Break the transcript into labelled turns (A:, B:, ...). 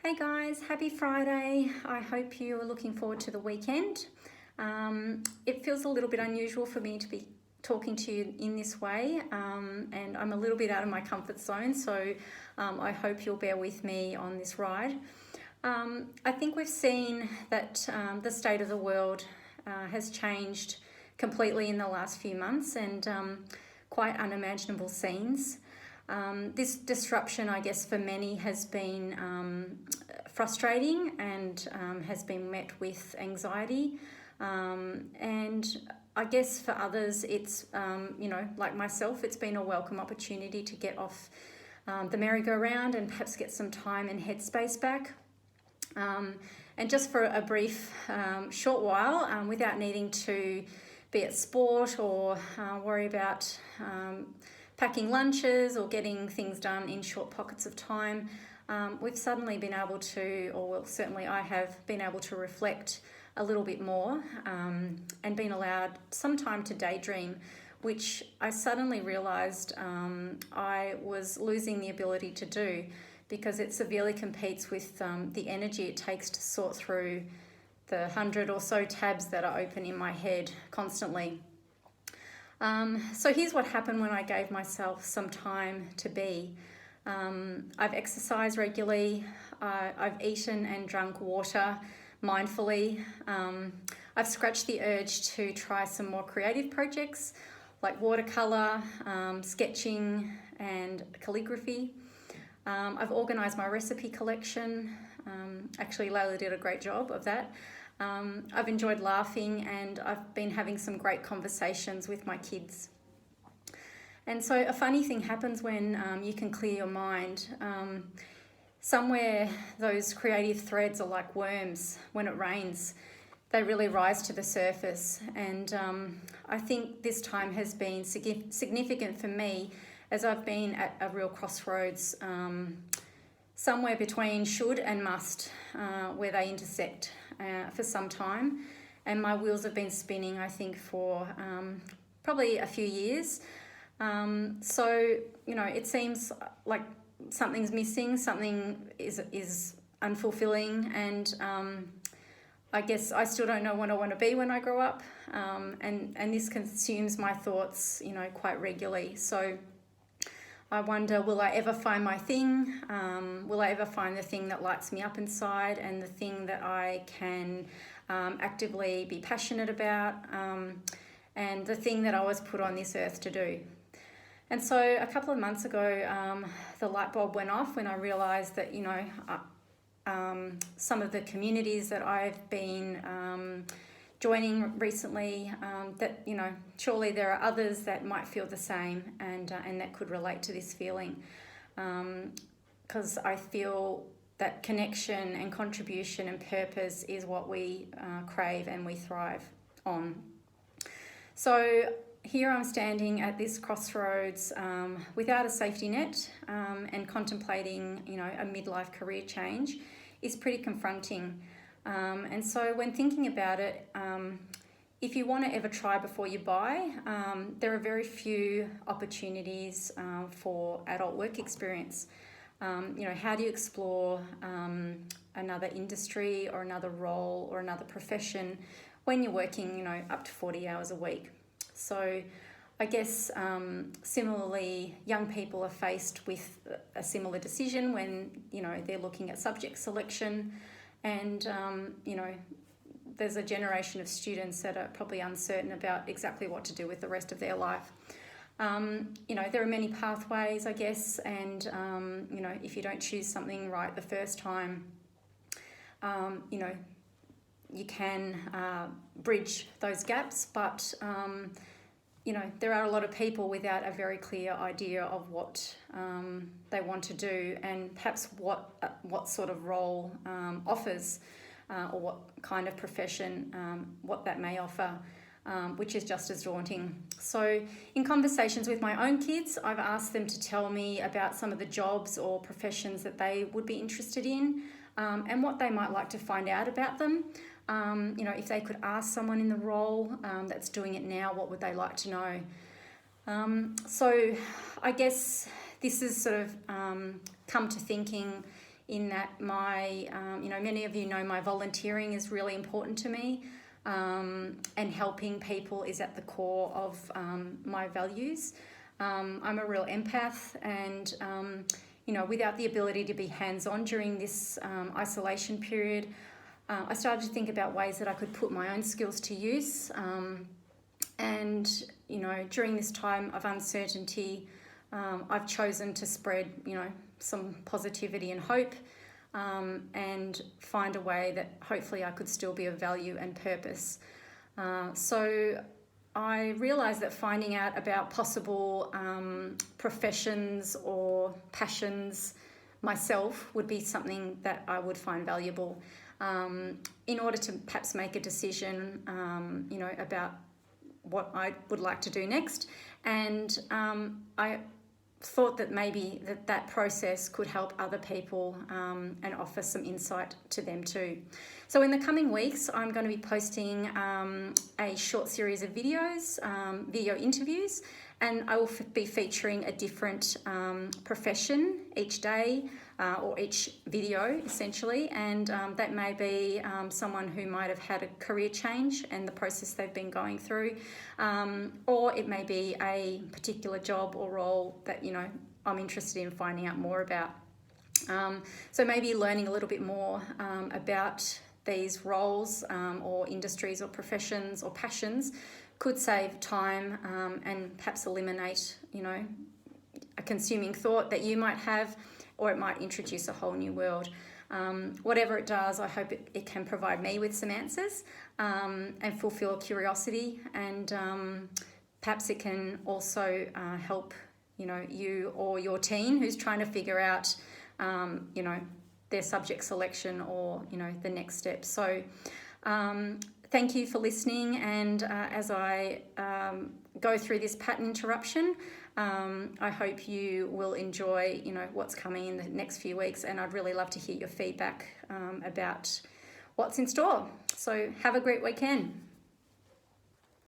A: Hey guys, happy Friday. I hope you are looking forward to the weekend. It feels a little bit unusual for me to be talking to you in this way, and I'm a little bit out of my comfort zone, so I hope you'll bear with me on this ride. I think we've seen that the state of the world has changed completely in the last few months, and quite unimaginable scenes. This disruption, I guess, for many has been frustrating and has been met with anxiety. And I guess for others, it's, like myself, it's been a welcome opportunity to get off the merry-go-round and perhaps get some time and headspace back. And just for a brief, short while, without needing to be at sport or worry about packing lunches or getting things done in short pockets of time, we've suddenly been able to, or well, certainly I have been able to reflect a little bit more and been allowed some time to daydream, which I suddenly realised I was losing the ability to do because it severely competes with the energy it takes to sort through the 100 or so tabs that are open in my head constantly. So here's what happened when I gave myself some time to be. I've exercised regularly, I've eaten and drunk water mindfully. I've scratched the urge to try some more creative projects like watercolour, sketching and calligraphy. I've organised my recipe collection. Actually, Layla did a great job of that. I've enjoyed laughing and I've been having some great conversations with my kids. And so a funny thing happens when you can clear your mind. Somewhere those creative threads are like worms when it rains. They really rise to the surface. And I think this time has been significant for me as I've been at a real crossroads, somewhere between should and must, where they intersect for some time. And my wheels have been spinning, I think, for probably a few years. So, it seems like something's missing, something is unfulfilling, and I guess I still don't know what I want to be when I grow up, and this consumes my thoughts, quite regularly. So I wonder, will I ever find my thing? Will I ever find the thing that lights me up inside and the thing that I can actively be passionate about, and the thing that I was put on this earth to do? And so a couple of months ago, the light bulb went off when I realised that, some of the communities that I've been joining recently, that surely there are others that might feel the same and that could relate to this feeling, because I feel that connection and contribution and purpose is what we crave and we thrive on. So here I'm standing at this crossroads without a safety net, and contemplating a midlife career change is pretty confronting. And so when thinking about it, if you want to ever try before you buy, there are very few opportunities for adult work experience. How do you explore another industry or another role or another profession when you're working, up to 40 hours a week? So I guess similarly, young people are faced with a similar decision when, they're looking at subject selection. And, there's a generation of students that are probably uncertain about exactly what to do with the rest of their life. There are many pathways, I guess, and, if you don't choose something right the first time, you can bridge those gaps, but, there are a lot of people without a very clear idea of what they want to do and perhaps what sort of role offers, or what kind of profession, what that may offer, which is just as daunting. So in conversations with my own kids, I've asked them to tell me about some of the jobs or professions that they would be interested in, and what they might like to find out about them. If they could ask someone in the role that's doing it now, what would they like to know? So I guess this has sort of come to thinking in that my, many of you know my volunteering is really important to me, and helping people is at the core of my values. I'm a real empath, and without the ability to be hands-on during this isolation period, I started to think about ways that I could put my own skills to use. And during this time of uncertainty, I've chosen to spread, some positivity and hope, and find a way that hopefully I could still be of value and purpose. So I realised that finding out about possible professions or passions myself would be something that I would find valuable, in order to perhaps make a decision, about what I would like to do next. And I thought that maybe that process could help other people, and offer some insight to them too. So in the coming weeks, I'm going to be posting a short series of videos, video interviews, and I will be featuring a different profession each day, or each video essentially, and that may be someone who might have had a career change and the process they've been going through, or it may be a particular job or role that I'm interested in finding out more about. So maybe learning a little bit more about these roles, or industries or professions or passions could save time, and perhaps eliminate a consuming thought that you might have, or it might introduce a whole new world. Whatever it does, I hope it can provide me with some answers, and fulfill curiosity, and perhaps it can also help you or your teen who's trying to figure out their subject selection, or the next step. So thank you for listening, and as I go through this pattern interruption, I hope you will enjoy what's coming in the next few weeks, and I'd really love to hear your feedback about what's in store. So have a great weekend.